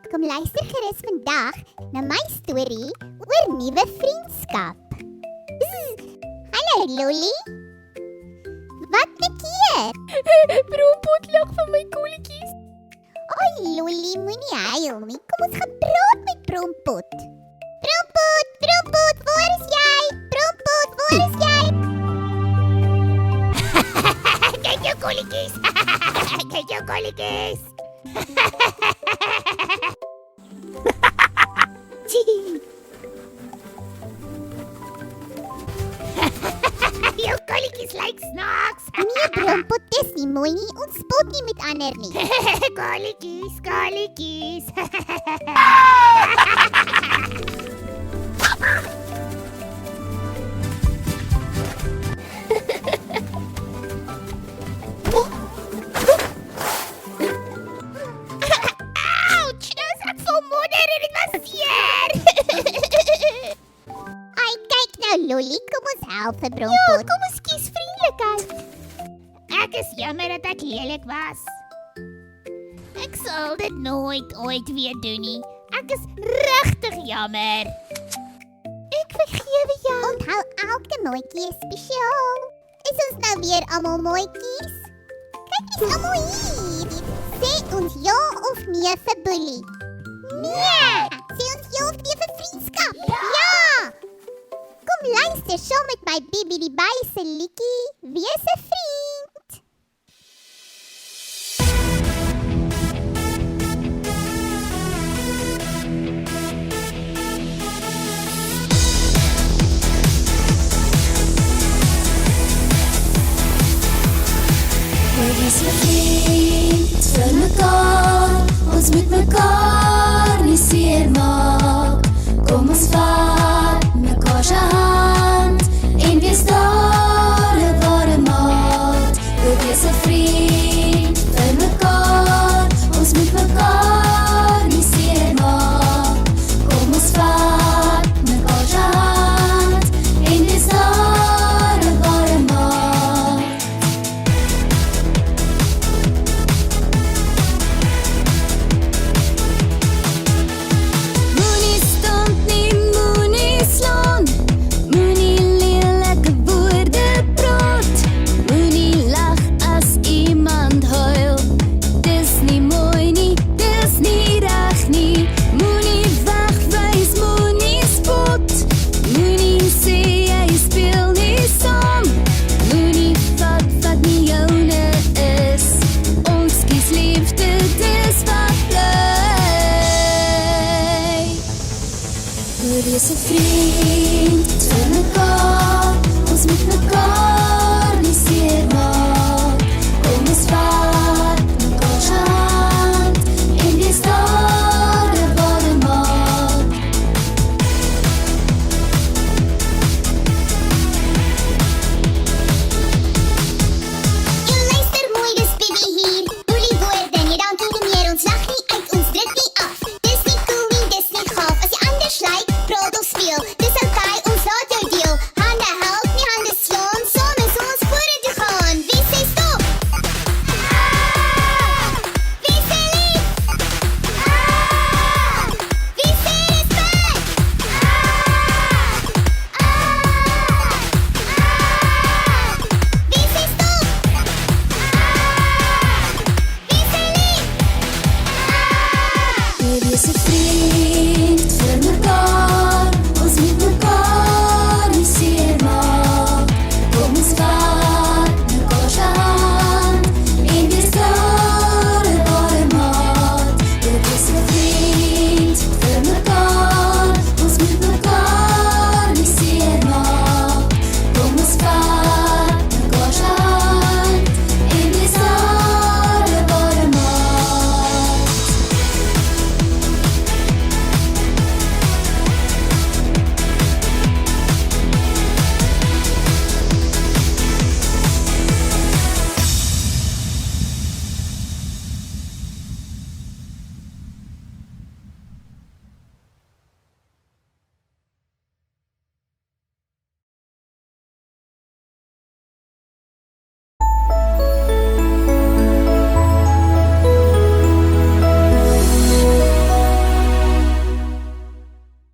Kom luister gerus vandag na my storie oor nuwe vriendskap. Hallo Lolly. Wat maak jy? Brompot lag van my kolletjies. Oi Lolly, moenie huil nie. Kom ons gaan praat met Brompot. Brompot, waar is jy? Brompot, waar is jy? Kyk jou kolletjies. Kyk jou kolletjies. Jou kolletjies lyk snaaks. Nee Brompot, dis nie mooi nie. Ons spot nie met ander nie. Kolletjies. Ouch, nou is ek vol modder en dit was seer. Ai, kyk nou Lolly, kom ons help vir Brompot. Kom ons kies vriendelikheid. Ek is jammer dat ek lelik was. Ek sal dit nooit ooit weer doen nie. Ek is regtig jammer. Ek vergewe jou. Onthou elke mooitjie is spesiaal. Is ons nou weer almal mooitjies? Kyk, is almal hier. Sê ons ja of nee vir Bully? Nee! Sê ons ja of nee vir vriendskap? Ja! Kom luister saam met my Bibi die By se liedjie. Wees 'n vriend. Wees 'n vriend vir mekaar, ons moet mekaar nie seer maak. Kom ons vat mekaar se hand en wees daar 'n ware maat. Wees 'n vriend vir mekaar, ons moet mekaar nie seer maak. Kom ons vat mekaar se hand en wees daar 'n ware maat. Moenie stomp nie, moenie slaan, moenie lelike woorde praat, moenie lag as iemand huil, dis nie mooi nie, dis nie reg nie, moenie wegwys, moenie spot, moenie sê jy speel nie saam, moenie vat wat nie joune is, ons kies liefde, dis wat bly. Wees 'n vriend